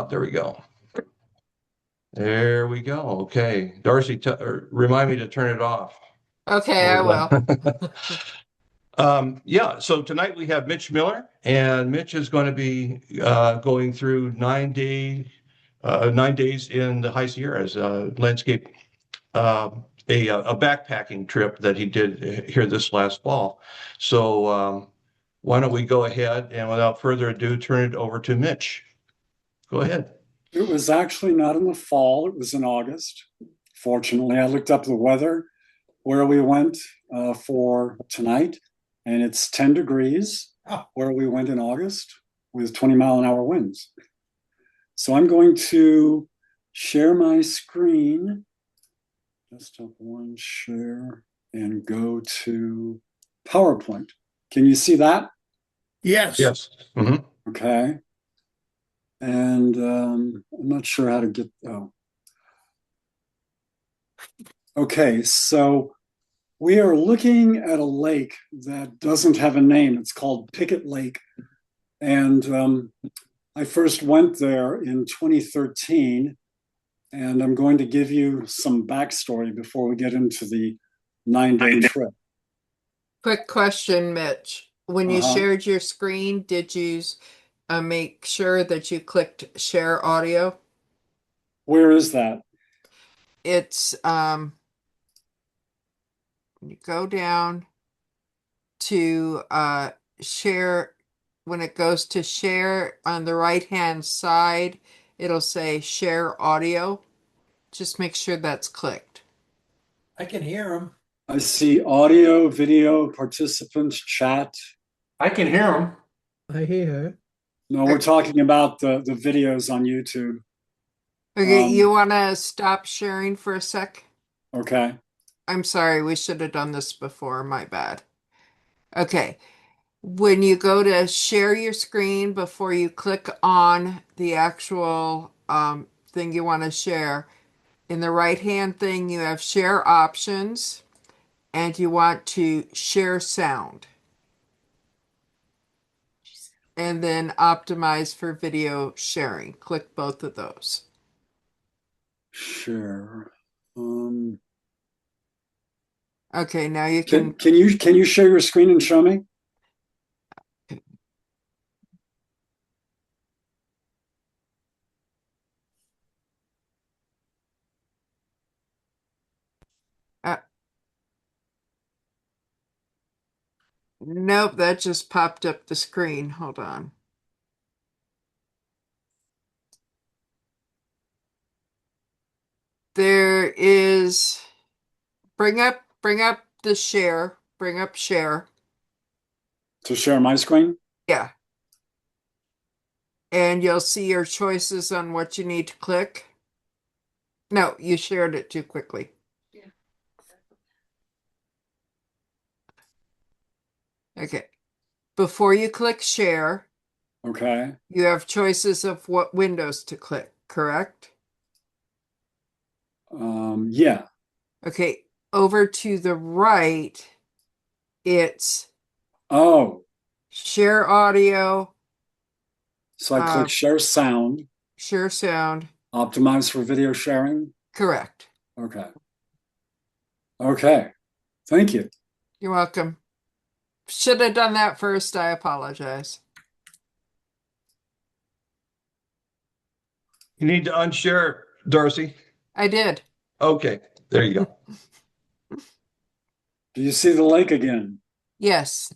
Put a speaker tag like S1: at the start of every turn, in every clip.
S1: There we go. There we go. Okay. Darcy, remind me to turn it off.
S2: Okay,
S1: When
S2: I
S1: we're
S2: will.
S1: done. Yeah, so tonight we have Mitch Miller, and Mitch is going to be going through 9 days in the High Sierras, landscape, uh, a backpacking trip that he did here this last fall. So why don't we go ahead and without further ado, turn it over to Mitch. Go ahead.
S3: It was actually not in the fall, it was in August. Fortunately, I looked up the weather where we went for tonight, and it's 10 degrees where we went in August with 20-mile-an-hour winds. So I'm going to share my screen, desktop one, share, and go to PowerPoint. Can you see that?
S4: Yes.
S1: Yes. Mhm.
S3: Okay. And I'm not sure how to get, okay, so we are looking at a lake that doesn't have a name. It's called Pickett Lake. And I first went there in 2013. And I'm going to give you some backstory before we get into the 9-day trip.
S2: Quick question, Mitch. When you
S3: Uh-huh.
S2: shared your screen, did you make sure that you clicked share audio?
S3: Where is that?
S2: It's you go down to share. When it goes to share on the right hand side, it'll say share audio. Just make sure that's clicked.
S4: I can hear him.
S3: I see audio, video, participants, chat.
S4: I can hear him. I hear her.
S3: No, we're talking about the videos on YouTube.
S2: Okay, you want to stop sharing for a sec?
S3: Okay.
S2: I'm sorry, we should have done this before. My bad. Okay. When you go to share your screen before you click on the actual thing you want to share, in the right hand thing, you have share options and you want to share sound and then optimize for video sharing. Click both of those.
S3: Share.
S2: Okay, now you
S3: Can
S2: can.
S3: you share your screen and show me?
S2: Uh, nope, that just popped up the screen. Hold on. There is bring up the share, bring up share.
S3: To share my screen?
S2: Yeah. And you'll see your choices on what you need to click. No, you shared it too quickly. Okay. Before you click share,
S3: Okay.
S2: you have choices of what windows to click, correct?
S3: Yeah.
S2: Okay. Over to the right, it's
S3: Oh,
S2: share audio,
S3: so I click share sound,
S2: share sound.
S3: optimize for video sharing.
S2: Correct.
S3: Okay. Okay. Thank you.
S2: You're welcome. Should have done that first. I apologize.
S1: You need to unshare, Darcy.
S2: I did.
S1: Okay, there you go.
S3: Do you see the lake again?
S2: Yes.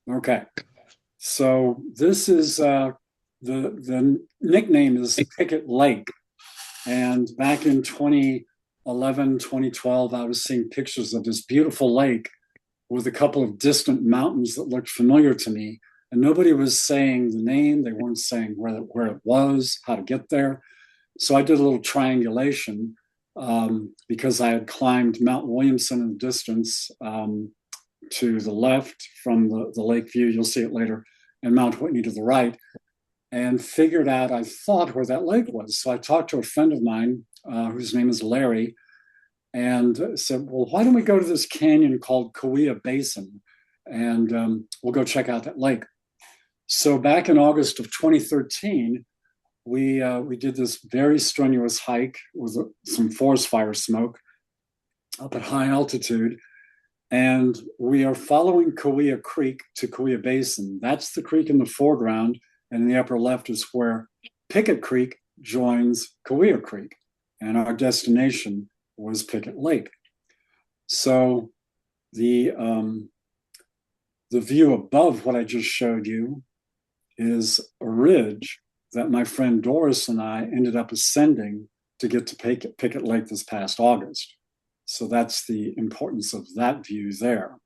S3: Okay. So this is the nickname is Pickett Lake. And back in 2011, 2012, I was seeing pictures of this beautiful lake with a couple of distant mountains that looked familiar to me. And nobody was saying the name. They weren't saying where it was, how to get there. So I did a little triangulation because I had climbed Mount Williamson in the distance to the left from the lake view. You'll see it later, and Mount Whitney to the right, and figured out, I thought, where that lake was. So I talked to a friend of mine whose name is Larry, and said, well, why don't we go to this canyon called Kaweah Basin, and we'll go check out that lake. So back in August of 2013, we did this very strenuous hike with some forest fire smoke up at high altitude. And we are following Kauai Creek to Kauai Basin. That's the creek in the foreground. And in the upper left is where Pickett Creek joins Kauai Creek. And our destination was Pickett Lake. So the view above what I just showed you is a ridge that my friend Doris and I ended up ascending to get to Pickett Lake this past August. So that's the importance of that view there.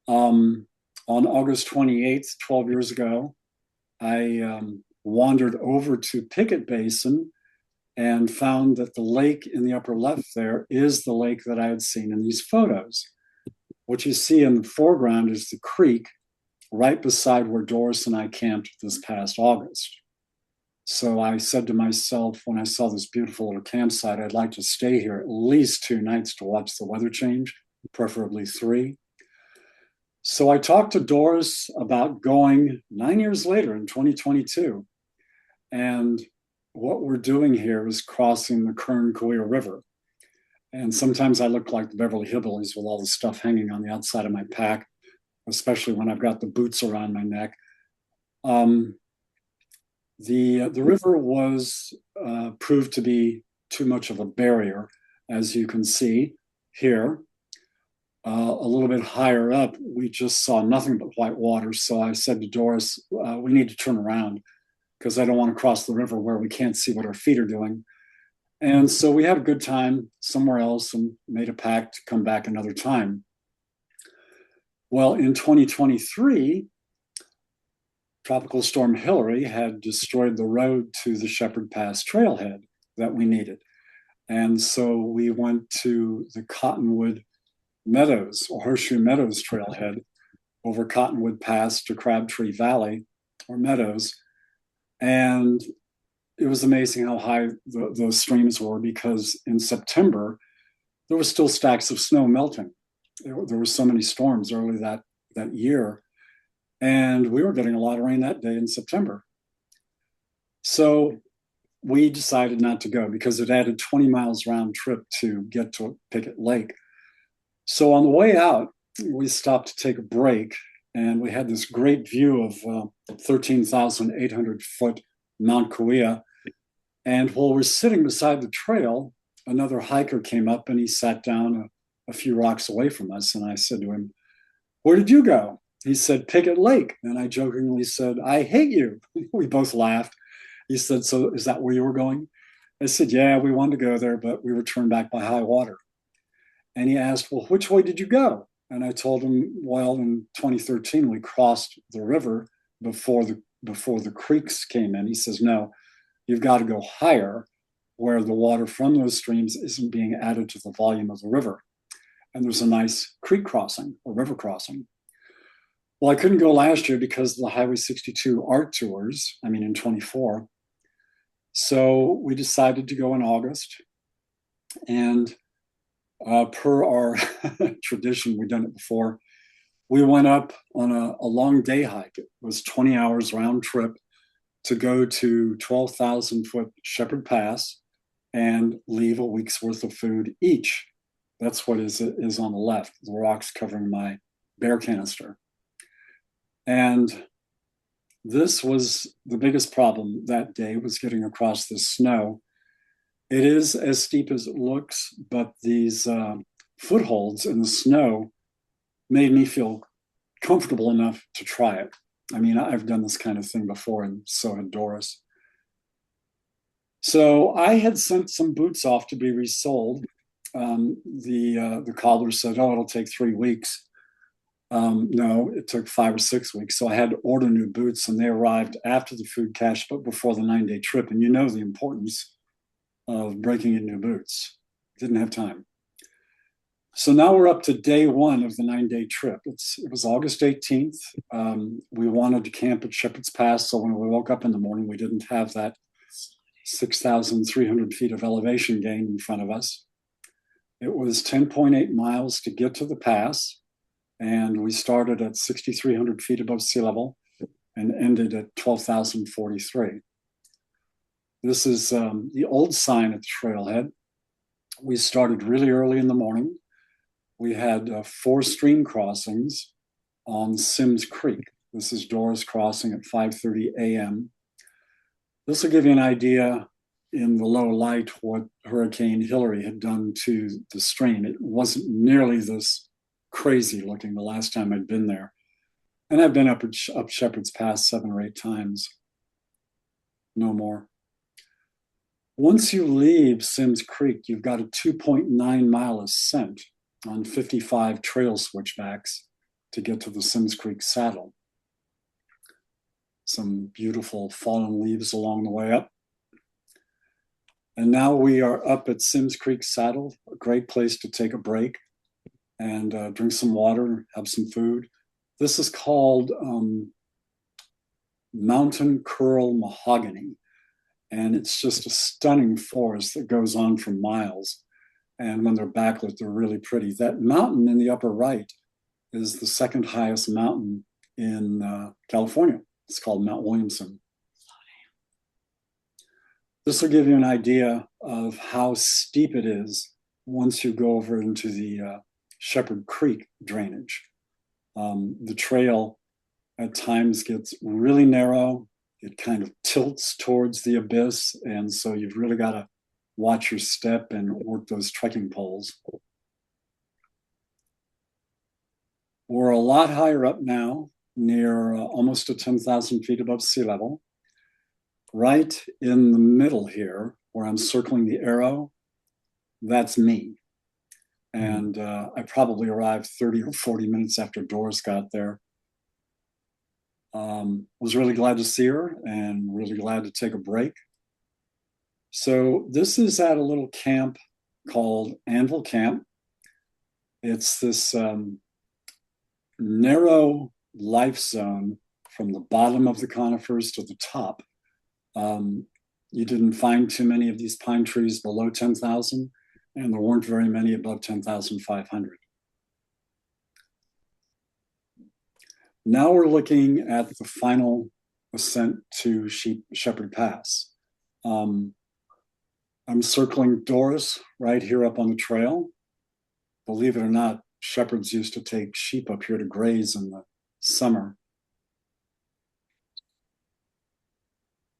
S3: On August 28th, 12 years ago, I wandered over to Pickett Basin and found that the lake in the upper left there is the lake that I had seen in these photos. What you see in the foreground is the creek right beside where Doris and I camped this past August. So I said to myself, when I saw this beautiful little campsite, I'd like to stay here at least 2 nights to watch the weather change, preferably 3. So I talked to Doris about going 9 years later in 2022. And what we're doing here is crossing the Kern Kauai River. And sometimes I look like the Beverly Hillbillies with all the stuff hanging on the outside of my pack, especially when I've got the boots around my neck. The river was proved to be too much of a barrier, as you can see here. A little bit higher up, we just saw nothing but white water. So I said to Doris, we need to turn around because I don't want to cross the river where we can't see what our feet are doing. And so we had a good time somewhere else and made a pact to come back another time. Well, in 2023, Tropical Storm Hillary had destroyed the road to the Shepherd Pass trailhead that we needed. And so we went to the Cottonwood Meadows or Horseshoe Meadows trailhead over Cottonwood Pass to Crabtree Valley or Meadows. And it was amazing how high those streams were because in September, there were still stacks of snow melting. There were so many storms early that year. And we were getting a lot of rain that day in September. So we decided not to go because it added 20 miles round trip to get to Pickett Lake. So on the way out, we stopped to take a break and we had this great view of 13,800 foot Mount Kauai. And while we're sitting beside the trail, another hiker came up and he sat down a few rocks away from us. And I said to him, "Where did you go?" He said, "Pickett Lake." And I jokingly said, "I hate you." We both laughed. He said, "So is that where you were going?" I said, "Yeah, we wanted to go there, but we were turned back by high water." And he asked, "Well, which way did you go?" And I told him, well, in 2013, we crossed the river before the creeks came in. He says, "No, you've got to go higher where the water from those streams isn't being added to the volume of the river. And there's a nice creek crossing or river crossing." Well, I couldn't go last year because of the Highway 62 art tours, in 24. So we decided to go in August. And per our tradition, we've done it before, we went up on a long day hike. It was 20 hours round trip to go to 12,000 foot Shepherd Pass and leave a week's worth of food each. That's what is on the left, the rocks covering my bear canister. And this was the biggest problem that day, was getting across the snow. It is as steep as it looks, but these footholds in the snow made me feel comfortable enough to try it. I've done this kind of thing before, and so had Doris. So I had sent some boots off to be resold. The cobbler said, "Oh, it'll take 3 weeks." No, it took 5 or 6 weeks. So I had to order new boots, and they arrived after the food cache, but before the 9-day trip. And you know the importance of breaking in new boots. Didn't have time. So now we're up to day 1 of the 9-day trip. It was August 18th. We wanted to camp at Shepherd's Pass. So when we woke up in the morning, we didn't have that 6,300 feet of elevation gain in front of us. It was 10.8 miles to get to the pass. And we started at 6,300 feet above sea level and ended at 12,043. This is the old sign at the trailhead. We started really early in the morning. We had 4 stream crossings on Sims Creek. This is Doris Crossing at 5:30 a.m. This will give you an idea in the low light what Hurricane Hillary had done to the stream. It wasn't nearly this crazy looking the last time I'd been there. And I've been up Shepherd's Pass 7 or 8 times. No more. Once you leave Sims Creek, you've got a 2.9-mile ascent on 55 trail switchbacks to get to the Sims Creek saddle. Some beautiful fallen leaves along the way up. And now we are up at Sims Creek Saddle, a great place to take a break and drink some water, have some food. This is called Mountain Curl Mahogany. And it's just a stunning forest that goes on for miles. And when they're backlit, they're really pretty. That mountain in the upper right is the second highest mountain in California. It's called Mount Williamson. This will give you an idea of how steep it is once you go over into the Shepherd Creek drainage. The trail at times gets really narrow. It kind of tilts towards the abyss. And so you've really got to watch your step and work those trekking poles. We're a lot higher up now, near almost to 10,000 feet above sea level. Right in the middle here, where I'm circling the arrow, that's me. And I probably arrived 30 or 40 minutes after Doris got there. Was really glad to see her and really glad to take a break. So this is at a little camp called Anvil Camp. It's this narrow life zone from the bottom of the conifers to the top. You didn't find too many of these pine trees below 10,000, and there weren't very many above 10,500. Now we're looking at the final ascent to Shepherd Pass. I'm circling Doris right here up on the trail. Believe it or not, shepherds used to take sheep up here to graze in the summer.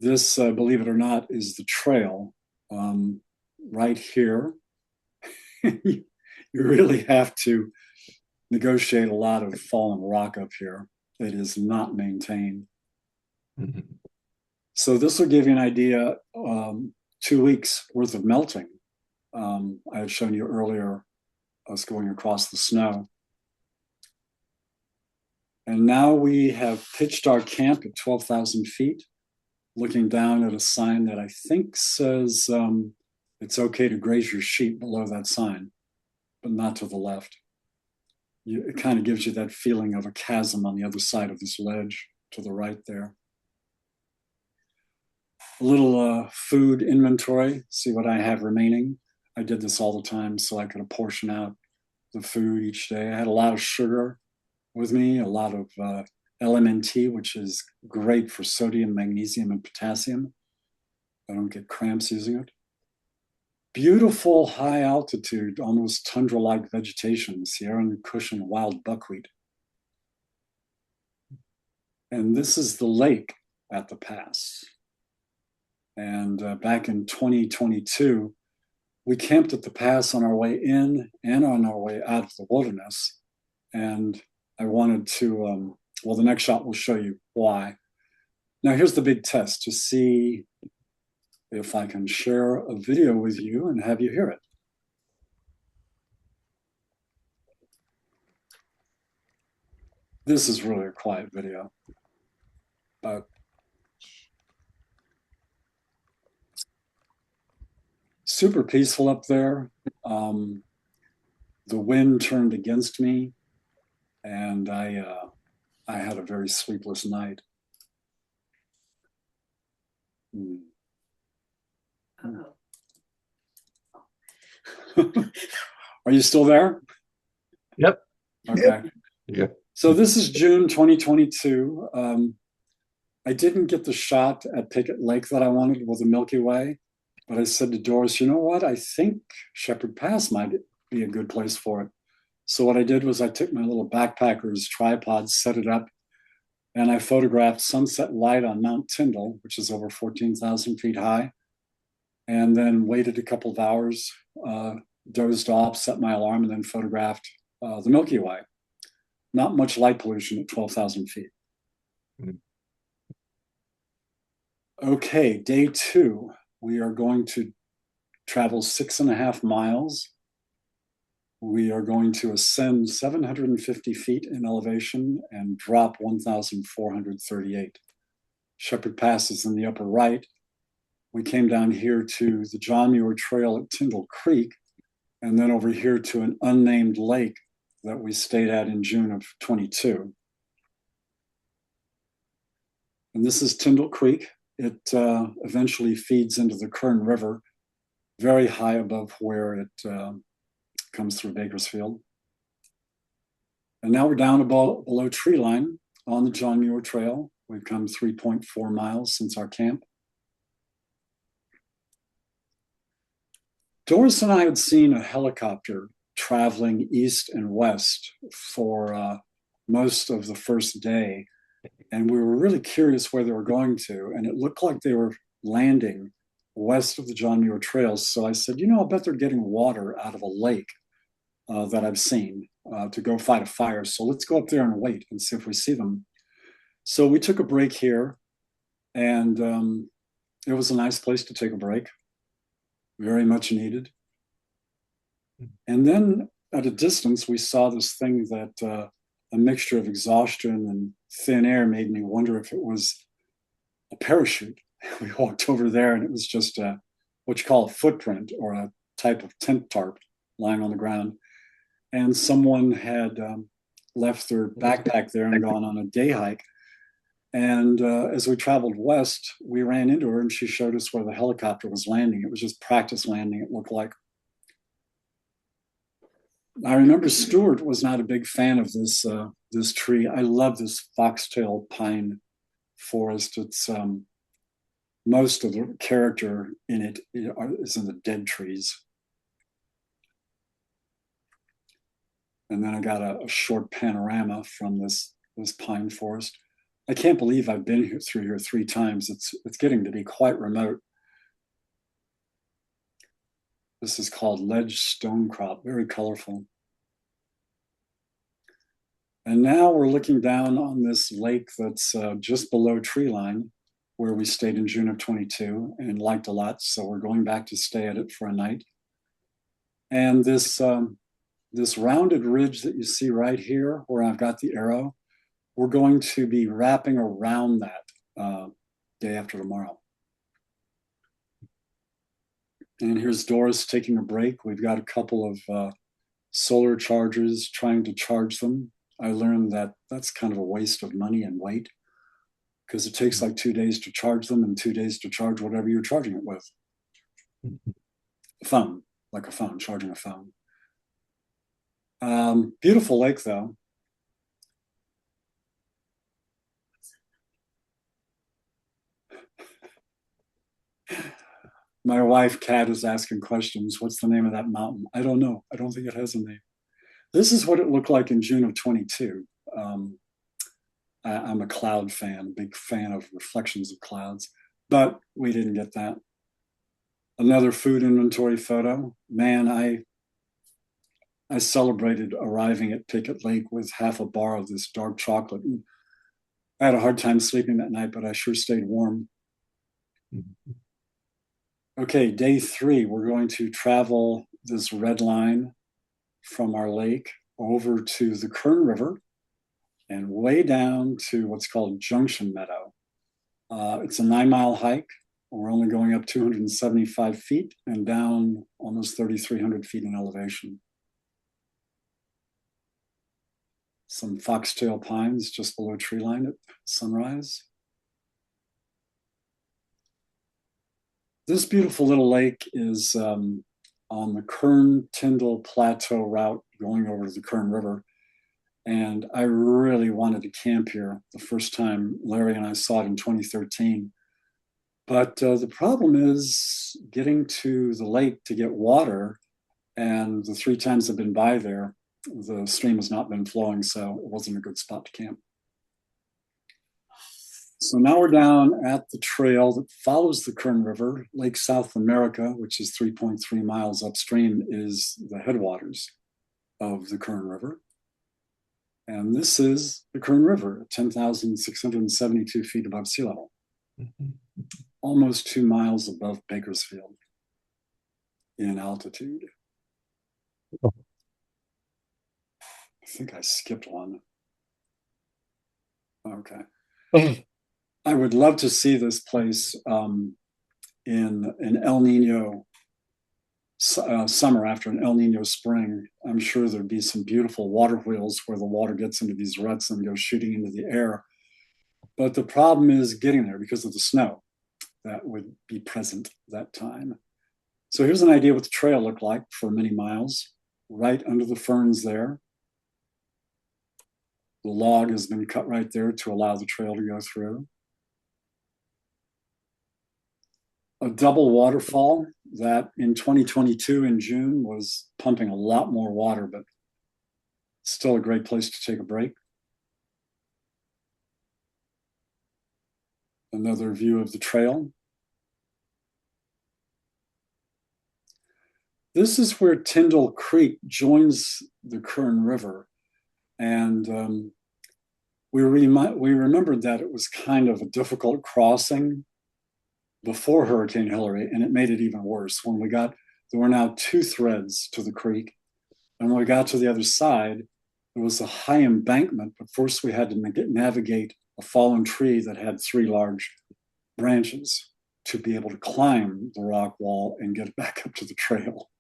S3: This, believe it or not, is the trail right here. You really have to negotiate a lot of fallen rock up here. It is not maintained. Mm-hmm. So this will give you an idea, 2 weeks worth of melting. I had shown you earlier us going across the snow. And now we have pitched our camp at 12,000 feet, looking down at a sign that I think says it's okay to graze your sheep below that sign, but not to the left. It kind of gives you that feeling of a chasm on the other side of this ledge to the right there. A little food inventory, see what I have remaining. I did this all the time so I could apportion out the food each day. I had a lot of sugar with me, a lot of LMNT, which is great for sodium, magnesium, and potassium. I don't get cramps using it. Beautiful high altitude, almost tundra-like vegetation, Sierra and Cushion wild buckwheat. And this is the lake at the pass. And back in 2022, we camped at the pass on our way in and on our way out of the wilderness. And I wanted to, well, the next shot will show you why. Now here's the big test to see if I can share a video with you and have you hear it. This is really a quiet video, but super peaceful up there. The wind turned against me, and I had a very sleepless night. Are you still there?
S1: Yep.
S3: Okay.
S1: Yeah.
S3: So this is June 2022. I didn't get the shot at Pickett Lake that I wanted with the Milky Way, but I said to Doris, you know what? I think Shepherd Pass might be a good place for it. So what I did was I took my little backpacker's tripod, set it up, and I photographed sunset light on Mount Tyndall, which is over 14,000 feet high, and then waited a couple of hours, dozed off, set my alarm, and then photographed the Milky Way. Not much light pollution at 12,000 feet. Okay, day 2, we are going to travel 6.5 miles. We are going to ascend 750 feet in elevation and drop 1,438. Shepherd Pass is in the upper right. We came down here to the John Muir Trail at Tyndall Creek, and then over here to an unnamed lake that we stayed at in June of 22. And this is Tyndall Creek. It eventually feeds into the Kern River, very high above where it comes through Bakersfield. And now we're down below tree line on the John Muir Trail. We've come 3.4 miles since our camp. Doris and I had seen a helicopter traveling east and west for most of the first day. And we were really curious where they were going to. And it looked like they were landing west of the John Muir Trails. So I said, you know, I bet they're getting water out of a lake that I've seen to go fight a fire. So let's go up there and wait and see if we see them. So we took a break here, and it was a nice place to take a break. Very much needed. And then at a distance, we saw this thing that a mixture of exhaustion and thin air made me wonder if it was a parachute. We walked over there, and it was just what you call a footprint, or a type of tent tarp lying on the ground. And someone had left their backpack there and gone on a day hike. And as we traveled west, we ran into her, and she showed us where the helicopter was landing. It was just practice landing, it looked like. I remember Stuart was not a big fan of this tree. I love this foxtail pine forest. It's most of the character in it is in the dead trees. And then I got a short panorama from this pine forest. I can't believe I've been through here 3 times. It's getting to be quite remote. This is called ledge stonecrop, very colorful. And now we're looking down on this lake that's just below tree line, where we stayed in June of 22 and liked a lot. So we're going back to stay at it for a night. And this rounded ridge that you see right here, where I've got the arrow, we're going to be wrapping around that day after tomorrow. And here's Doris taking a break. We've got a couple of solar chargers, trying to charge them. I learned that that's kind of a waste of money and weight, because it takes like 2 days to charge them and 2 days to charge whatever you're charging it with. A phone, like a phone, charging a phone. Beautiful lake, though. My wife, Kat, is asking questions. What's the name of that mountain? I don't know. I don't think it has a name. This is what it looked like in June of 22. I'm a cloud fan, big fan of reflections of clouds, but we didn't get that. Another food inventory photo. Man, I celebrated arriving at Pickett Lake with half a bar of this dark chocolate. And I had a hard time sleeping that night, but I sure stayed warm. Okay, day 3, we're going to travel this red line from our lake over to the Kern River and way down to what's called Junction Meadow. It's a 9-mile hike. We're only going up 275 feet and down almost 3,300 feet in elevation. Some foxtail pines just below tree line at sunrise. This beautiful little lake is on the Kern-Tyndall Plateau route going over to the Kern River. And I really wanted to camp here the first time Larry and I saw it in 2013. But the problem is getting to the lake to get water. And the 3 times I've been by there, the stream has not been flowing, so it wasn't a good spot to camp. So now we're down at the trail that follows the Kern River. Lake South America, which is 3.3 miles upstream, is the headwaters of the Kern River. And this is the Kern River, 10,672 feet above sea level, almost 2 miles above Bakersfield in altitude. I think I skipped one. Okay. I would love to see this place in an El Nino summer after an El Nino spring. I'm sure there'd be some beautiful water wheels where the water gets into these ruts and goes shooting into the air. But the problem is getting there because of the snow that would be present that time. So here's an idea what the trail looked like for many miles, right under the ferns there. The log has been cut right there to allow the trail to go through. A double waterfall that in 2022 in June was pumping a lot more water, but still a great place to take a break. Another view of the trail. This is where Tyndall Creek joins the Kern River. And we remembered that it was kind of a difficult crossing before Hurricane Hilary, and it made it even worse. There were now 2 threads to the creek. And when we got to the other side, there was a high embankment, but first we had to navigate a fallen tree that had 3 large branches to be able to climb the rock wall and get back up to the trail.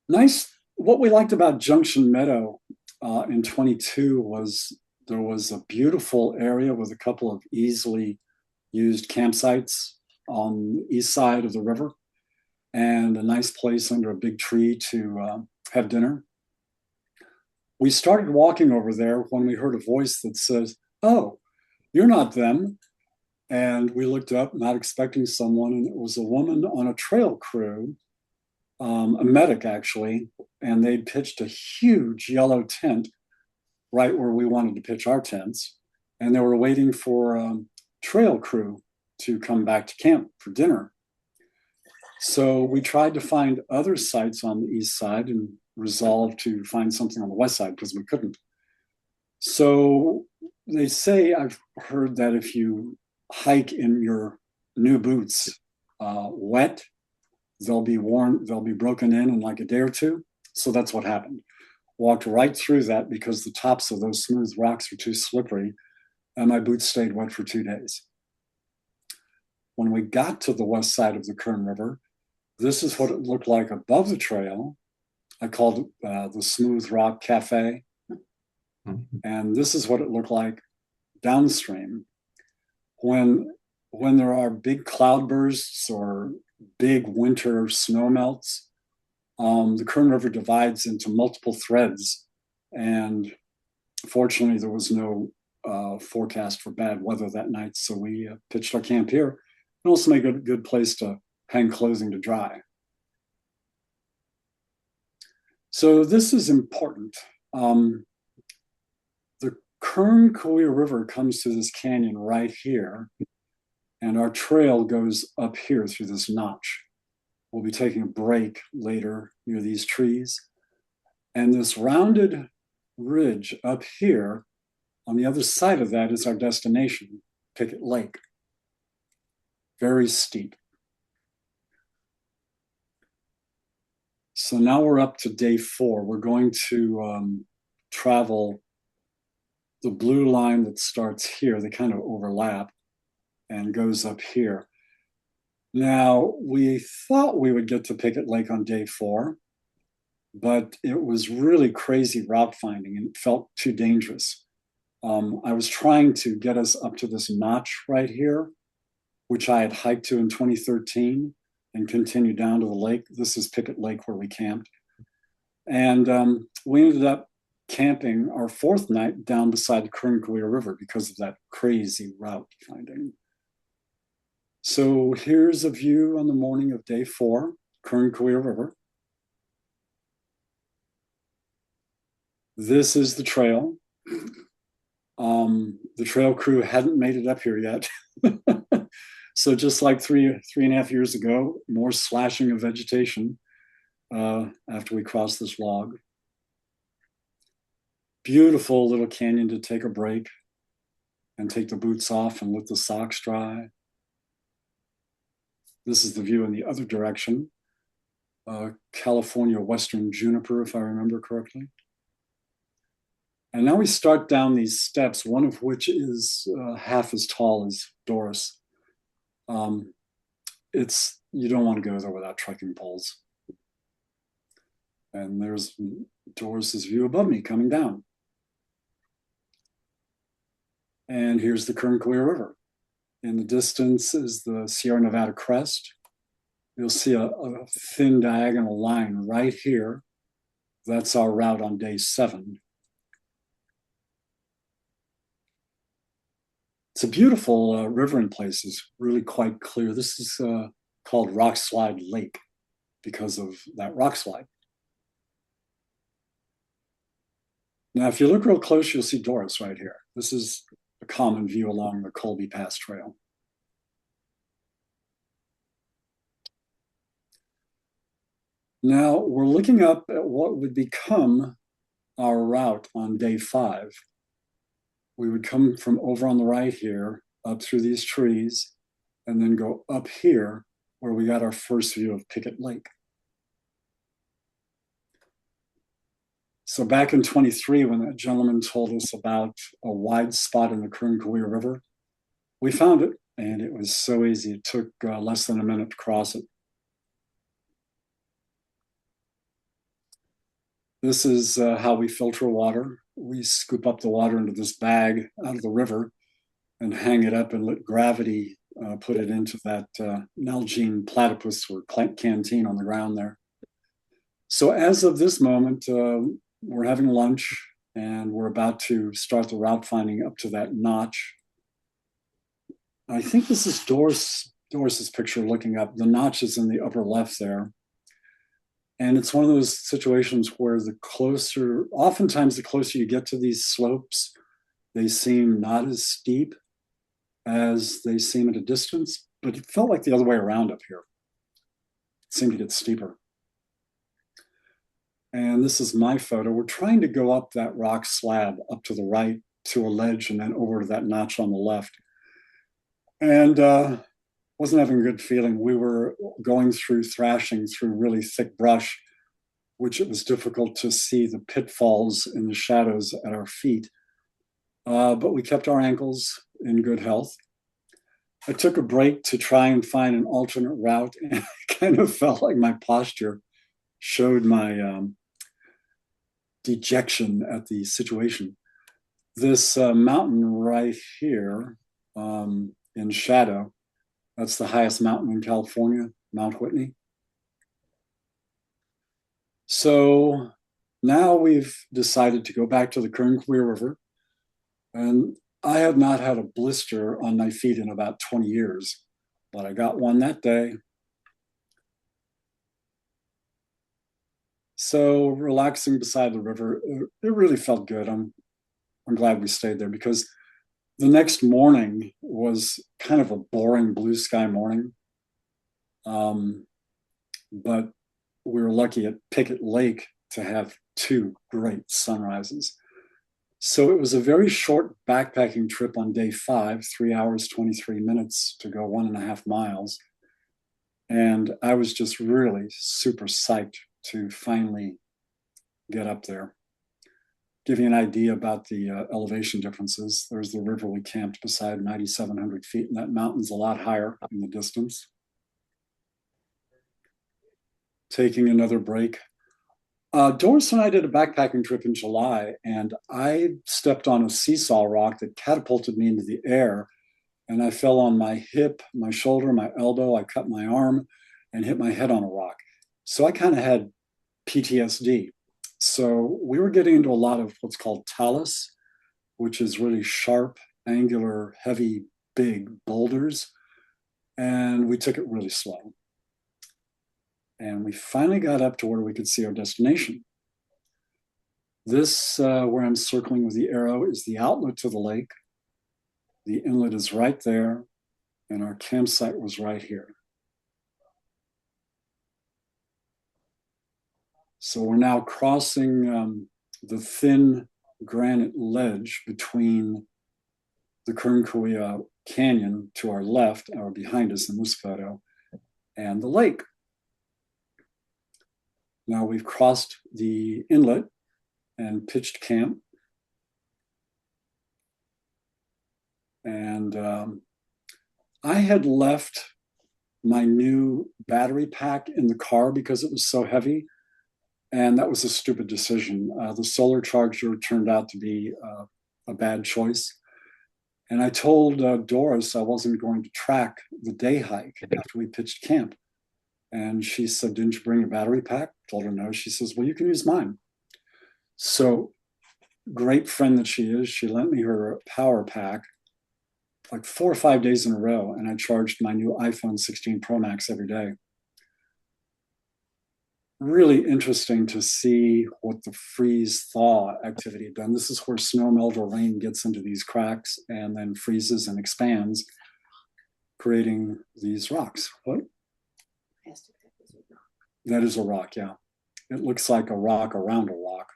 S3: Nice. What we liked about Junction Meadow in 22 was there was a beautiful area with a couple of easily used campsites on the east side of the river and a nice place under a big tree to have dinner. We started walking over there when we heard a voice that says, "Oh, you're not them." And we looked up, not expecting someone, and it was a woman on a trail crew, a medic actually, and they'd pitched a huge yellow tent right where we wanted to pitch our tents. And they were waiting for trail crew to come back to camp for dinner. So we tried to find other sites on the east side and resolved to find something on the west side because we couldn't. So they say, I've heard that if you hike in your new boots wet, they'll be broken in like a day or 2. So that's what happened. Walked right through that because the tops of those smooth rocks are too slippery, and my boots stayed wet for 2 days. When we got to the west side of the Kern River, this is what it looked like above the trail. I called it the Smooth Rock Cafe. Mm-hmm. And this is what it looked like downstream. When there are big cloudbursts or big winter snow melts, the Kern River divides into multiple threads. And fortunately, there was no forecast for bad weather that night. So we pitched our camp here and also make a good place to hang clothing to dry. So this is important. The Kern Kaweah River comes to this canyon right here, and our trail goes up here through this notch. We'll be taking a break later near these trees. And this rounded ridge up here, on the other side of that is our destination, Pickett Lake. Very steep. So now we're up to day 4. We're going to travel the blue line that starts here. They kind of overlap and goes up here. Now, we thought we would get to Pickett Lake on day 4, but it was really crazy route finding and it felt too dangerous. I was trying to get us up to this notch right here, which I had hiked to in 2013 and continued down to the lake. This is Pickett Lake where we camped. And we ended up camping our fourth night down beside the Kern-Kaweah River because of that crazy route finding. So here's a view on the morning of day 4, Kern-Kaweah River. This is the trail. The trail crew hadn't made it up here yet. So just like three and a half years ago, more slashing of vegetation after we crossed this log. Beautiful little canyon to take a break and take the boots off and let the socks dry. This is the view in the other direction. California Western juniper, if I remember correctly. And now we start down these steps, one of which is half as tall as Doris. You don't want to go there without trekking poles. And there's Doris's view above me coming down. And here's the Kern-Kaweah River. In the distance is the Sierra Nevada crest. You'll see a thin diagonal line right here. That's our route on day 7. It's a beautiful river in places, really quite clear. This is called Rock Slide Lake because of that rock slide. Now, if you look real close, you'll see Doris right here. This is a common view along the Colby Pass Trail. Now, we're looking up at what would become our route on day 5. We would come from over on the right here, up through these trees, and then go up here where we got our first view of Pickett Lake. So back in 23, when that gentleman told us about a wide spot in the Kern-Kaweah River, we found it, and it was so easy. It took less than a minute to cross it. This is how we filter water. We scoop up the water into this bag out of the river and hang it up and let gravity put it into that Nalgene platypus or canteen on the ground there. So as of this moment, we're having lunch and we're about to start the route finding up to that notch. I think this is Doris's picture looking up. The notch is in the upper left there. And it's one of those situations where oftentimes the closer you get to these slopes, they seem not as steep as they seem at a distance, but it felt like the other way around up here. It seemed to get steeper. And this is my photo. We're trying to go up that rock slab up to the right to a ledge and then over to that notch on the left. And wasn't having a good feeling. We were thrashing through really thick brush, which it was difficult to see the pitfalls in the shadows at our feet. But we kept our ankles in good health. I took a break to try and find an alternate route, and I kind of felt like my posture showed my dejection at the situation. This mountain right here in shadow, that's the highest mountain in California, Mount Whitney. So now we've decided to go back to the Kern-Kaweah River. And I have not had a blister on my feet in about 20 years, but I got one that day. So relaxing beside the river, it really felt good. I'm glad we stayed there because the next morning was kind of a boring blue sky morning. But we were lucky at Pickett Lake to have 2 great sunrises. So it was a very short backpacking trip on day 5, 3 hours, 23 minutes to go 1.5 miles. And I was just really super psyched to finally get up there. Give you an idea about the elevation differences. There's the river we camped beside, 9,700 feet, and that mountain's a lot higher in the distance. Taking another break. Doris and I did a backpacking trip in July, and I stepped on a seesaw rock that catapulted me into the air, and I fell on my hip, my shoulder, my elbow. I cut my arm and hit my head on a rock. So I kind of had PTSD. So we were getting into a lot of what's called talus, which is really sharp, angular, heavy, big boulders. And we took it really slow. And we finally got up to where we could see our destination. This, where I'm circling with the arrow, is the outlet to the lake. The inlet is right there, and our campsite was right here. So we're now crossing the thin granite ledge between the Kernkuya Canyon to our left, or behind us in this photo, and the lake. Now we've crossed the inlet and pitched camp. And I had left my new battery pack in the car because it was so heavy. And that was a stupid decision. The solar charger turned out to be a bad choice. And I told Doris I wasn't going to track the day hike after we pitched camp. And she said, "Didn't you bring a battery pack?" I told her no. She says, "Well, you can use mine." So, great friend that she is, she lent me her power pack like 4 or 5 days in a row. And I charged my new iPhone 16 Pro Max every day. Really interesting to see what the freeze thaw activity had done. This is where snow melt or rain gets into these cracks and then freezes and expands, creating these rocks. What? That is a rock, yeah. It looks like a rock around a rock.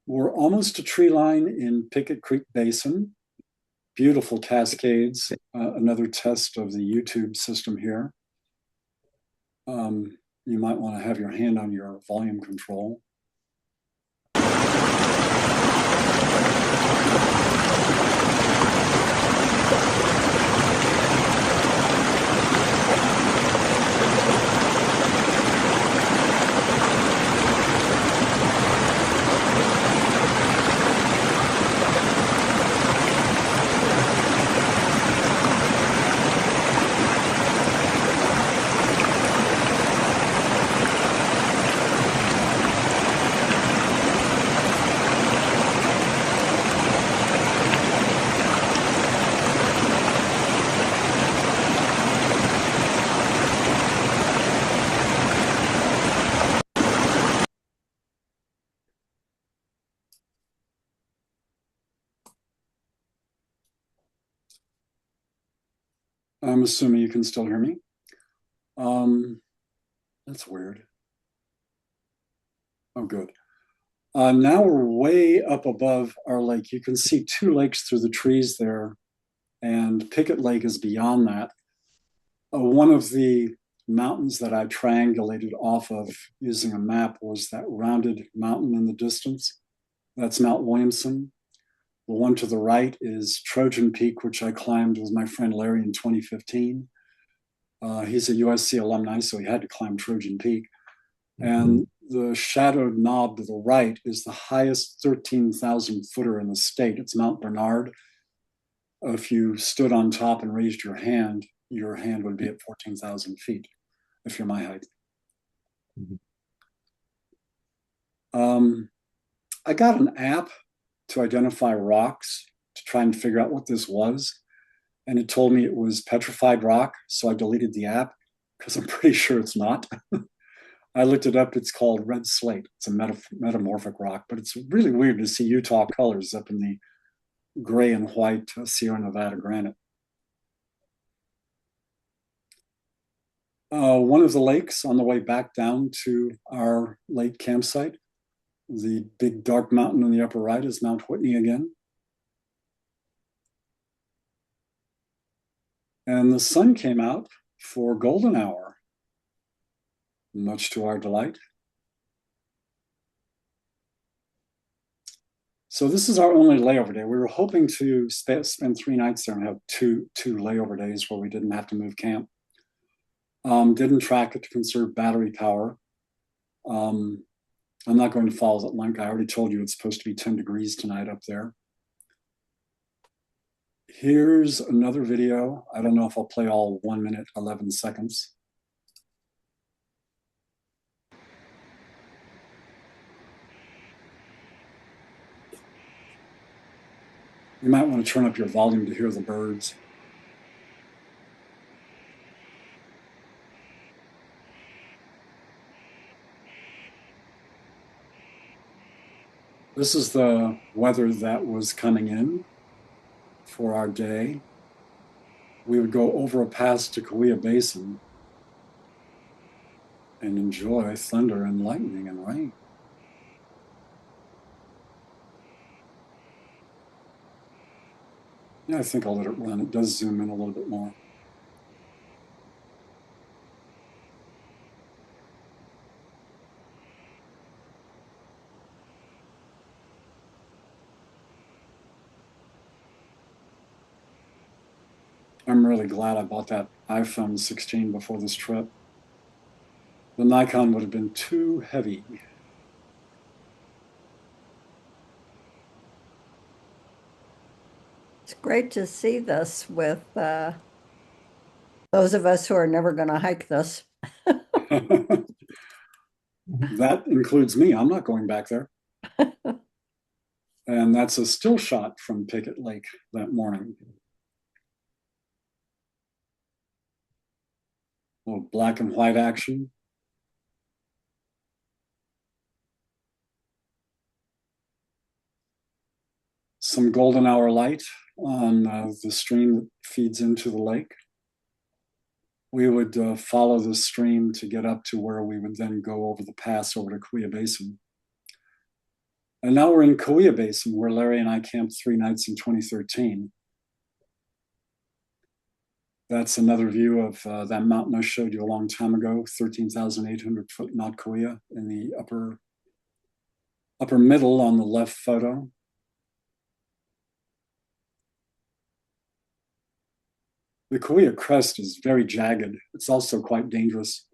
S3: We're almost to tree line in Pickett Creek Basin. Beautiful cascades, another test of the YouTube system here. You might want to have your hand on your volume control. I'm assuming you can still hear me. That's weird. Oh, good. Now we're way up above our lake. You can see 2 lakes through the trees there, and Pickett Lake is beyond that. One of the mountains that I triangulated off of using a map was that rounded mountain in the distance. That's Mount Williamson. The one to the right is Trojan Peak, which I climbed with my friend Larry in 2015. He's a USC alumni, so he had to climb Trojan Peak. And the shadowed knob to the right is the highest 13,000 footer in the state. It's Mount Bernard. If you stood on top and raised your hand would be at 14,000 feet, if you're my height. I got an app to identify rocks to try and figure out what this was. And it told me it was petrified rock. So I deleted the app because I'm pretty sure it's not. I looked it up. It's called red slate. It's a metamorphic rock, but it's really weird to see Utah colors up in the gray and white Sierra Nevada granite. One of the lakes on the way back down to our lake campsite, the big dark mountain on the upper right is Mount Whitney again. And the sun came out for golden hour, much to our delight. So this is our only layover day. We were hoping to spend 3 nights there and have two layover days where we didn't have to move camp. Didn't track it to conserve battery power. I'm not going to follow that link. I already told you it's supposed to be 10 degrees tonight up there. Here's another video. I don't know if I'll play all 1 minute, 11 seconds. You might want to turn up your volume to hear the birds. This is the weather that was coming in for our day. We would go over a pass to Kauai Basin and enjoy thunder and lightning and rain. Yeah, I think I'll let it run. It does zoom in a little bit more. I'm really glad I bought that iPhone 16 before this trip. The Nikon would have been too heavy.
S5: It's great to see this with those of us who are never going to hike this.
S3: That includes me. I'm not going back there. And that's a still shot from Picket Lake that morning. A little black and white action. Some golden hour light on the stream that feeds into the lake. We would follow the stream to get up to where we would then go over the pass over to Kauai Basin. And now we're in Kauai Basin, where Larry and I camped 3 nights in 2013. That's another view of that mountain I showed you a long time ago, 13,800 foot Mount Kauai in the upper middle on the left photo. The Kauai crest is very jagged. It's also quite dangerous.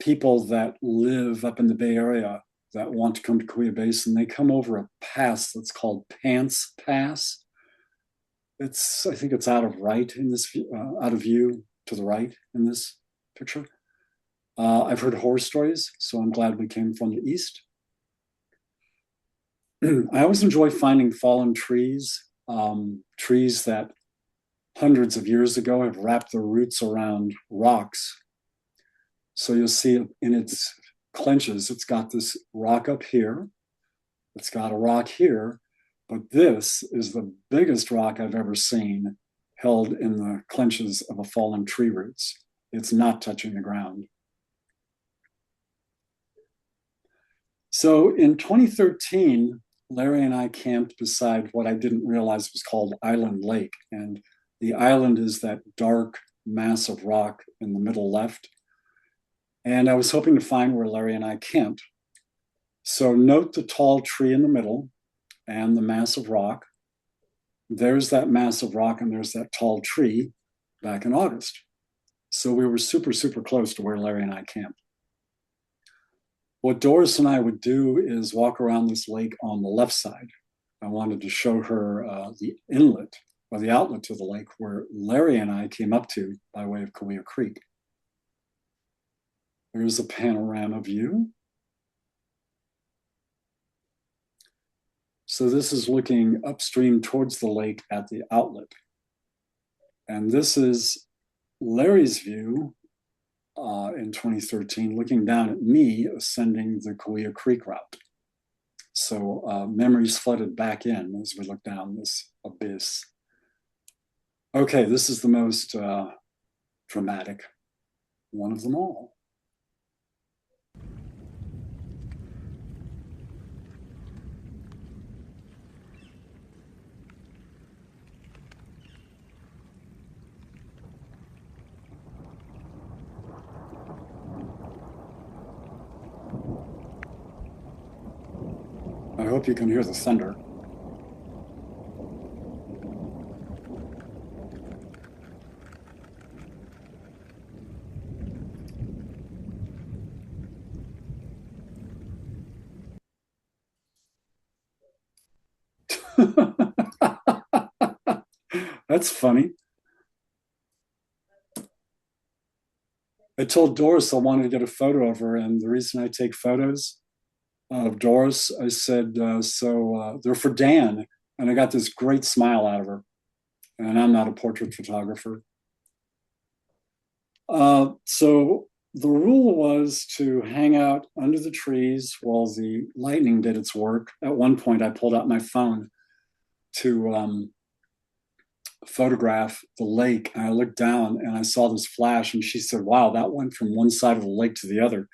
S3: People that live up in the Bay Area that want to come to Kauai Basin, they come over a pass that's called Pants Pass. I think it's out of view to the right in this picture. I've heard horror stories, so I'm glad we came from the east. I always enjoy finding fallen trees, trees that hundreds of years ago have wrapped their roots around rocks. So you'll see in its clenches, it's got this rock up here, it's got a rock here, but this is the biggest rock I've ever seen held in the clenches of a fallen tree roots. It's not touching the ground. So in 2013, Larry and I camped beside what I didn't realize was called Island Lake. And the island is that dark mass of rock in the middle left. And I was hoping to find where Larry and I camped. So note the tall tree in the middle and the mass of rock. There's that mass of rock and there's that tall tree back in August. So we were super, super close to where Larry and I camped. What Doris and I would do is walk around this lake on the left side. I wanted to show her the inlet or the outlet to the lake where Larry and I came up to by way of Kauai Creek. There's a panorama view. So this is looking upstream towards the lake at the outlet. And this is Larry's view in 2013, looking down at me ascending the Kauai Creek route. So memories flooded back in as we look down this abyss. Okay, this is the most dramatic one of them all. I hope you can hear the thunder. That's funny. I told Doris I wanted to get a photo of her, and the reason I take photos of Doris, I said, they're for Dan. And I got this great smile out of her. And I'm not a portrait photographer. So the rule was to hang out under the trees while the lightning did its work. At one point, I pulled out my phone to photograph the lake. And I looked down and I saw this flash, and she said, "Wow, that went from one side of the lake to the other."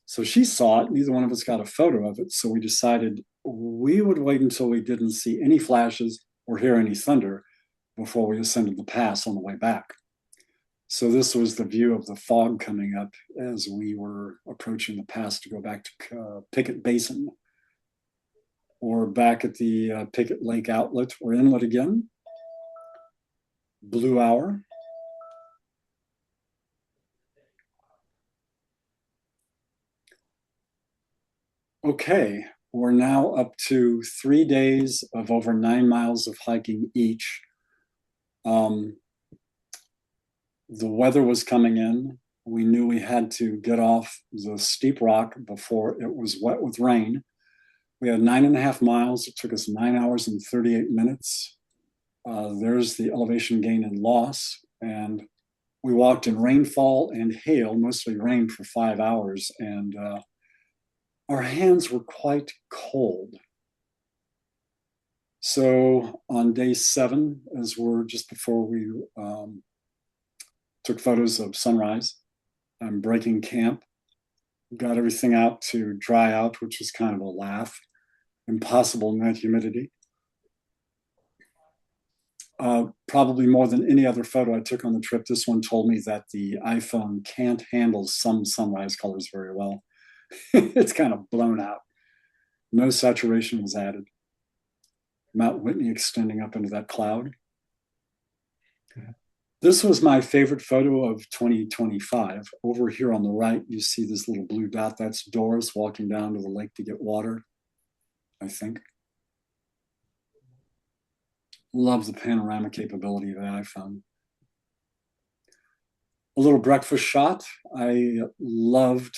S3: So she saw it. Neither one of us got a photo of it. So we decided we would wait until we didn't see any flashes or hear any thunder before we ascended the pass on the way back. So this was the view of the fog coming up as we were approaching the pass to go back to Pickett Basin. Or back at the Pickett Lake outlet or inlet again. Blue hour. Okay, we're now up to 3 days of over 9 miles of hiking each. The weather was coming in. We knew we had to get off the steep rock before it was wet with rain. We had 9.5 miles. It took us 9 hours and 38 minutes. There's the elevation gain and loss. And we walked in rainfall and hail, mostly rain, for 5 hours. And our hands were quite cold. So on day 7, as we're just before we took photos of sunrise, I'm breaking camp, got everything out to dry out, which was kind of a laugh. Impossible in that humidity. Probably more than any other photo I took on the trip, this one told me that the iPhone can't handle some sunrise colors very well. It's kind of blown out. No saturation was added. Mount Whitney extending up into that cloud. This was my favorite photo of 2025. Over here on the right, you see this little blue dot. That's Doris walking down to the lake to get water, I think. Love the panorama capability of the iPhone. A little breakfast shot. I loved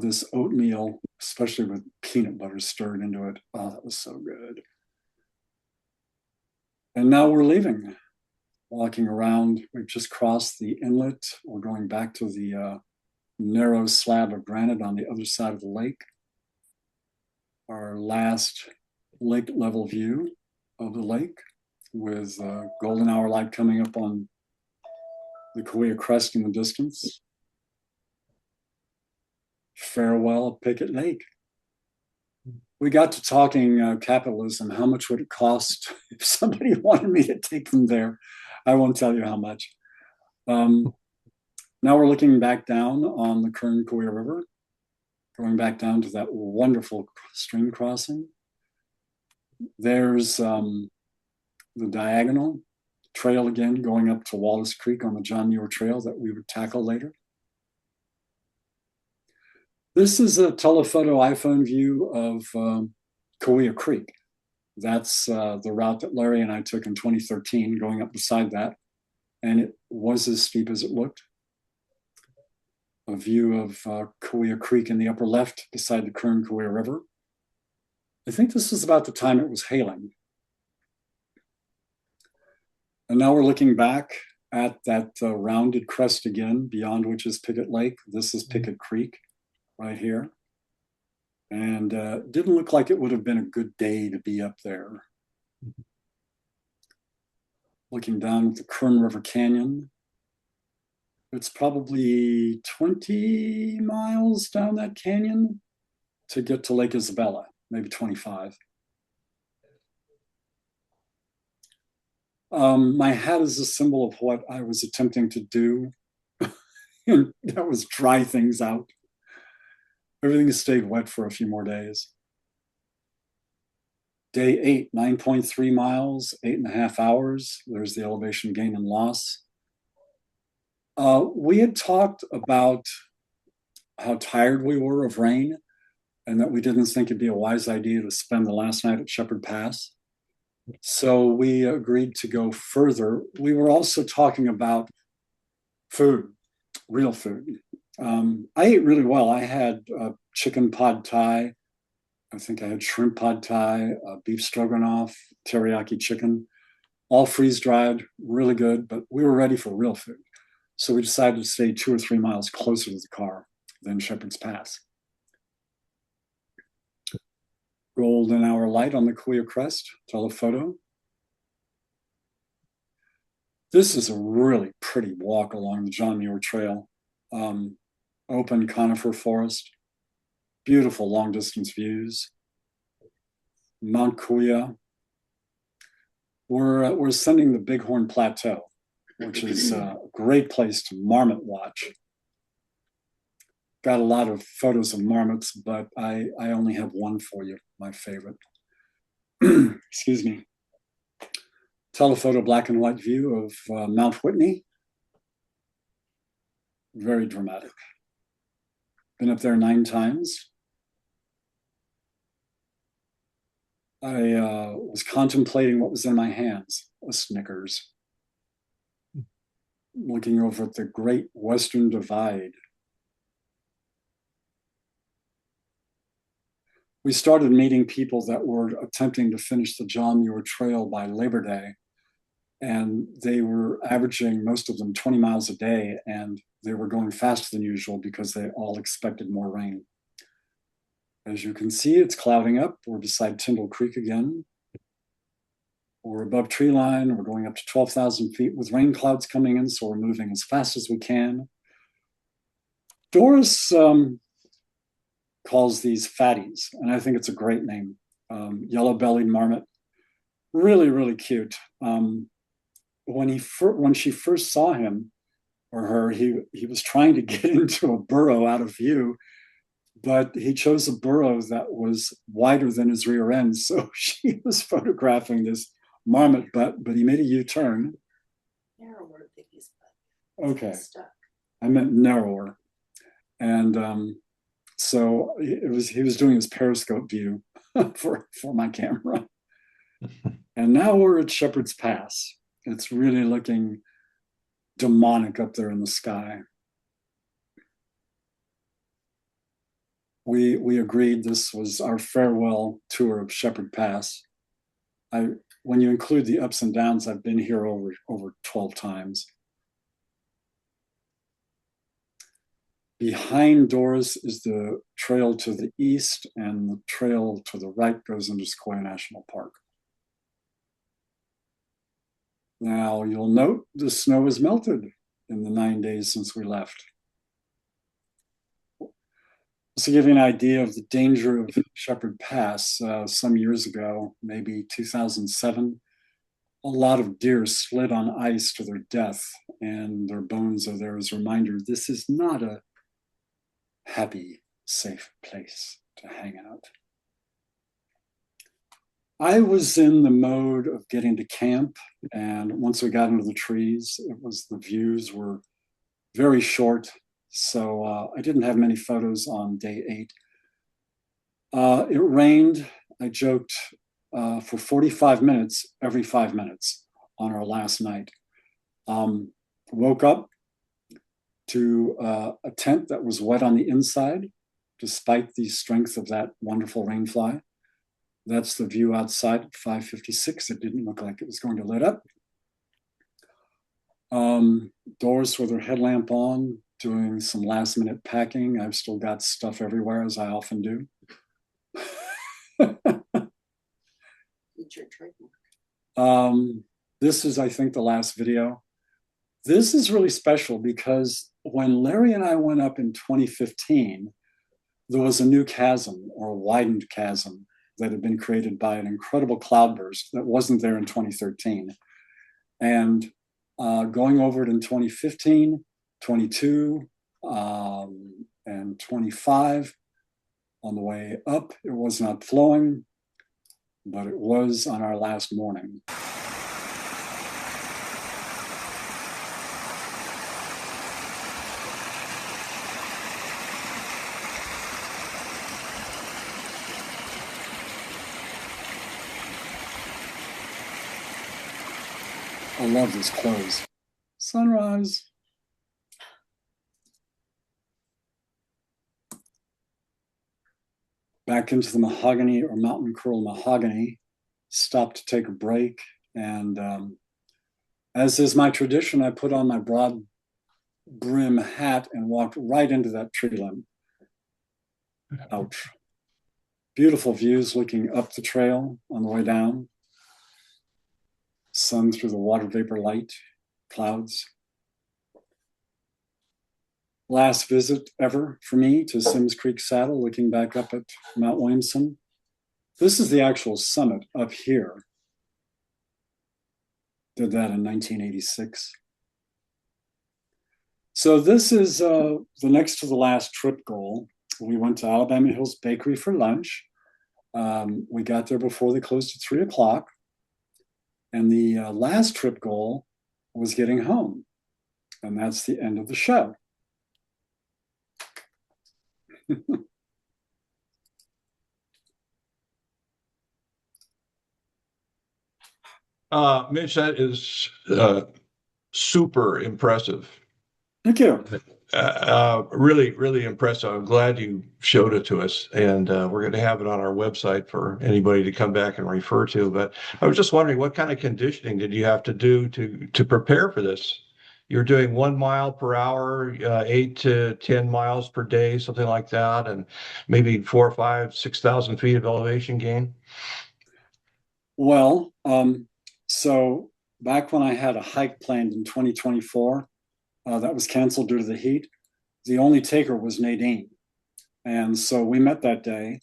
S3: this oatmeal, especially with peanut butter stirred into it. Oh, that was so good. And now we're leaving. Walking around, we've just crossed the inlet. We're going back to the narrow slab of granite on the other side of the lake. Our last lake level view of the lake with golden hour light coming up on the Kauai crest in the distance. Farewell, Pickett Lake. We got to talking capitalism. How much would it cost if somebody wanted me to take them there? I won't tell you how much. Now we're looking back down on the Kern Kauai River, going back down to that wonderful stream crossing. There's the diagonal trail again, going up to Wallace Creek on the John Muir Trail that we would tackle later. This is a telephoto iPhone view of Kauai Creek. That's the route that Larry and I took in 2013, going up beside that. And it was as steep as it looked. A view of Kauai Creek in the upper left beside the Kern Kauai River. I think this was about the time it was hailing. And now we're looking back at that rounded crest again, beyond which is Pickett Lake. This is Pickett Creek right here. And didn't look like it would have been a good day to be up there. Looking down at the Kern River Canyon. It's probably 20 miles down that canyon to get to Lake Isabella, maybe 25. My hat is a symbol of what I was attempting to do. And that was dry things out. Everything stayed wet for a few more days. Day 8, 9.3 miles, 8.5 hours. There's the elevation gain and loss. We had talked about how tired we were of rain and that we didn't think it'd be a wise idea to spend the last night at Shepherd Pass. So we agreed to go further. We were also talking about food, real food. I ate really well. I had chicken pad thai. I think I had shrimp pad thai, beef stroganoff, teriyaki chicken, all freeze dried, really good, but we were ready for real food. So we decided to stay 2 or 3 miles closer to the car than Shepherd's Pass. Golden hour light on the Kuya crest, telephoto. This is a really pretty walk along the John Muir Trail. Open conifer forest, beautiful long distance views. Mount Kuya. We're ascending the Bighorn Plateau, which is a great place to marmot watch. Got a lot of photos of marmots, but I only have one for you, my favorite. Excuse me. Telephoto black and white view of Mount Whitney. Very dramatic. Been up there 9 times. I was contemplating what was in my hands, a Snickers. Looking over at the Great Western Divide. We started meeting people that were attempting to finish the John Muir Trail by Labor Day. And they were averaging, most of them, 20 miles a day, and they were going faster than usual because they all expected more rain. As you can see, it's clouding up. We're beside Tyndall Creek again. We're above tree line. We're going up to 12,000 feet with rain clouds coming in, so we're moving as fast as we can. Doris calls these fatties, and I think it's a great name. Yellow-bellied marmot, really, really cute. When she first saw him or her, he was trying to get into a burrow out of view, but he chose a burrow that was wider than his rear end. So she was photographing this marmot butt, but he made a U-turn.
S6: Narrower Biggie's butt.
S3: Okay.
S6: Stuck.
S3: I meant narrower. And so he was doing his periscope view for my camera. And now we're at Shepherd's Pass. It's really looking demonic up there in the sky. We agreed this was our farewell tour of Shepherd Pass. When you include the ups and downs, I've been here over 12 times. Behind Doris is the trail to the east, and the trail to the right goes into Sequoia National Park. Now, you'll note the snow has melted in the 9 days since we left. To give you an idea of the danger of Shepherd Pass, some years ago, maybe 2007, a lot of deer slid on ice to their death, and their bones are there as a reminder this is not a happy, safe place to hang out. I was in the mode of getting to camp, and once we got into the trees, the views were very short, so I didn't have many photos on day 8. It rained, I joked, for 45 minutes every 5 minutes on our last night. Woke up to a tent that was wet on the inside, despite the strength of that wonderful rainfly. That's the view outside at 5:56. It didn't look like it was going to let up. Doris with her headlamp on, doing some last minute packing. I've still got stuff everywhere, as I often do. This is, I think, the last video. This is really special because when Larry and I went up in 2015, there was a new chasm, or a widened chasm, that had been created by an incredible cloudburst that wasn't there in 2013. And going over it in 2015, 22, and 25, on the way up, it was not flowing, but it was on our last morning. I love this close. Sunrise. Back into the mahogany or mountain curl mahogany. stopped to take a break. And as is my tradition, I put on my broad brim hat and walked right into that tree limb. Ouch. Beautiful views looking up the trail on the way down. Sun through the water vapor light, clouds. Last visit ever for me to Sims Creek Saddle, looking back up at Mount Williamson. This is the actual summit up here. Did that in 1986. So this is the next to the last trip goal. We went to Alabama Hills Bakery for lunch. We got there before they closed at 3 o'clock. And the last trip goal was getting home. And that's the end of the show.
S1: Mitch, that is super impressive.
S3: Thank you.
S1: Really, really impressive. I'm glad you showed it to us, and we're going to have it on our website for anybody to come back and refer to. But I was just wondering, what kind of conditioning did you have to do to prepare for this? You're doing 1 mile per hour, 8 to 10 miles per day, something like that, and maybe 4 or 5, 6,000 feet of elevation gain.
S3: Well, so back when I had a hike planned in 2024, that was canceled due to the heat. The only taker was Nadine. And so we met that day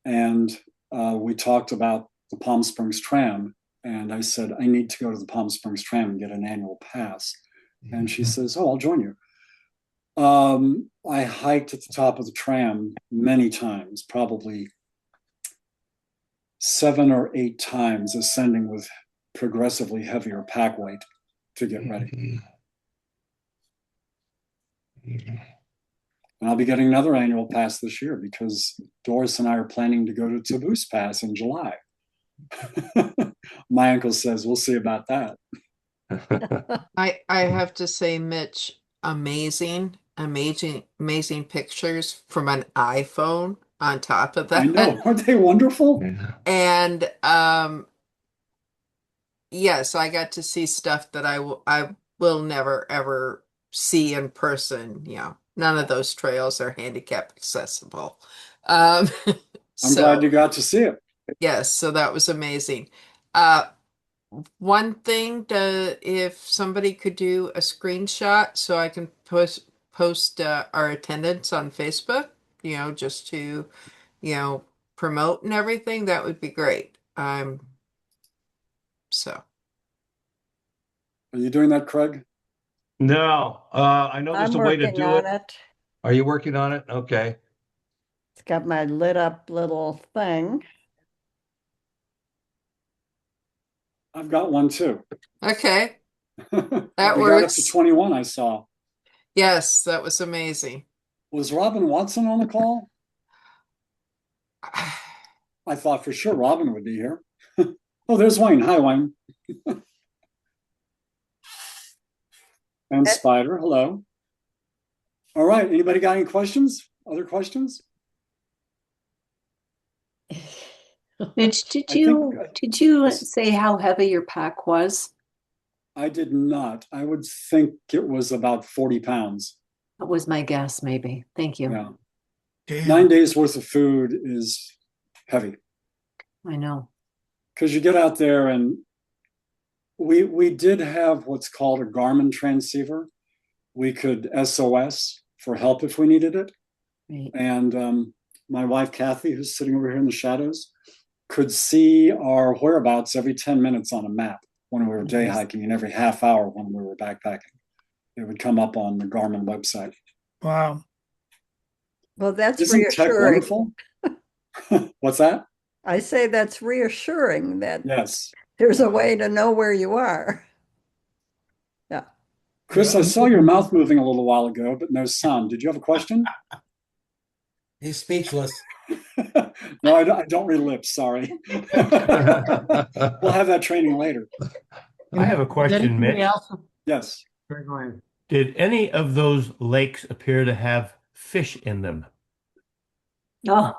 S3: and we talked about the Palm Springs tram. And I said, I need to go to the Palm Springs tram and get an annual pass. And she says, oh, I'll join you. I hiked at the top of the tram many times, probably 7 or 8 times, ascending with progressively heavier pack weight to get ready. And I'll be getting another annual pass this year because Doris and I are planning to go to Taboose Pass in July. My uncle says, we'll see about that.
S2: I have to say, Mitch, amazing pictures from an iPhone on top of that.
S3: I know, aren't they wonderful?
S2: And yes, I got to see stuff that I will never ever see in person. You know, none of those trails are handicap accessible.
S3: I'm glad you got to see it.
S2: Yes, so that was amazing. One thing if somebody could do a screenshot so I can post our attendance on Facebook, you know, just to, you know, promote and everything, that would be great. So.
S3: Are you doing that, Craig?
S1: No, I know there's
S5: I'm
S1: a way to
S5: working
S1: do
S5: on
S1: it.
S5: it.
S1: Are you working on it? Okay.
S5: It's got my lit up little thing.
S3: I've got one too.
S2: Okay,
S3: We
S2: that
S3: got up to
S2: works.
S3: 21, I saw.
S2: Yes, that was amazing.
S3: Was Robin Watson on the call? I thought for sure Robin would be here. Oh, there's Wayne. Hi, Wayne. And Spider, hello. All right, anybody got any questions? Other questions?
S6: Mitch, did you say how heavy your pack was?
S3: I did not. I would think it was about 40 pounds.
S6: That was my guess, maybe. Thank you.
S3: Yeah.
S4: Damn.
S3: 9 days worth of food is heavy.
S6: I know.
S3: Because you get out there and we did have what's called a Garmin transceiver. We could SOS for help if we needed it.
S6: Right.
S3: And my wife, Kathy, who's sitting over here in the shadows, could see our whereabouts every 10 minutes on a map when we were day hiking and every half hour when we were backpacking. It would come up on the Garmin website.
S4: Wow.
S5: Well, that's
S3: Isn't tech
S5: reassuring.
S3: wonderful? What's that?
S5: I say that's reassuring that
S3: Yes.
S5: there's a way to know where you are. Yeah.
S3: Chris, I saw your mouth moving a little while ago, but no sound. Did you have a question?
S4: He's speechless.
S3: No, I don't read lips. Sorry. We'll have that training later.
S7: I have a question, Mitch.
S3: Yes.
S7: Did any of those lakes appear to have fish in them?
S6: Oh,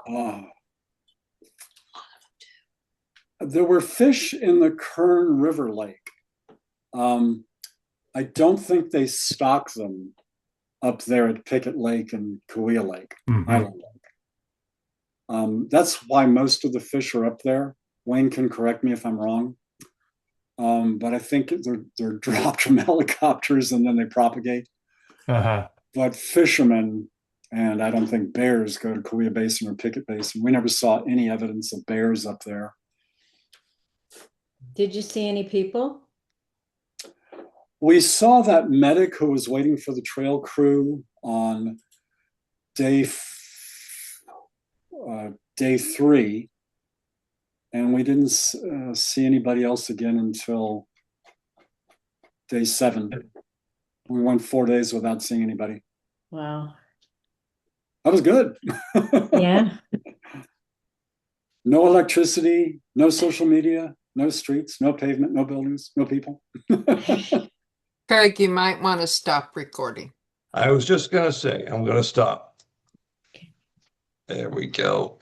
S3: There were fish in the Kern River Lake. I don't think they stock them up there at Pickett Lake and Kauai Lake,
S7: Mhm.
S3: Island Lake. That's why most of the fish are up there. Wayne can correct me if I'm wrong. But I think they're dropped from helicopters and then they propagate.
S7: Uh-huh.
S3: But fishermen, and I don't think bears, go to Kauai Basin or Pickett Basin. We never saw any evidence of bears up there.
S8: Did you see any people?
S3: We saw that medic who was waiting for the trail crew on day 3, and we didn't see anybody else again until day 7. We went 4 days without seeing anybody.
S8: Wow.
S3: That was good.
S8: Yeah.
S3: No electricity, no social media, no streets, no pavement, no buildings, no people.
S2: Craig, you might want to stop recording.
S1: I was just going to say, I'm going to stop. There we go.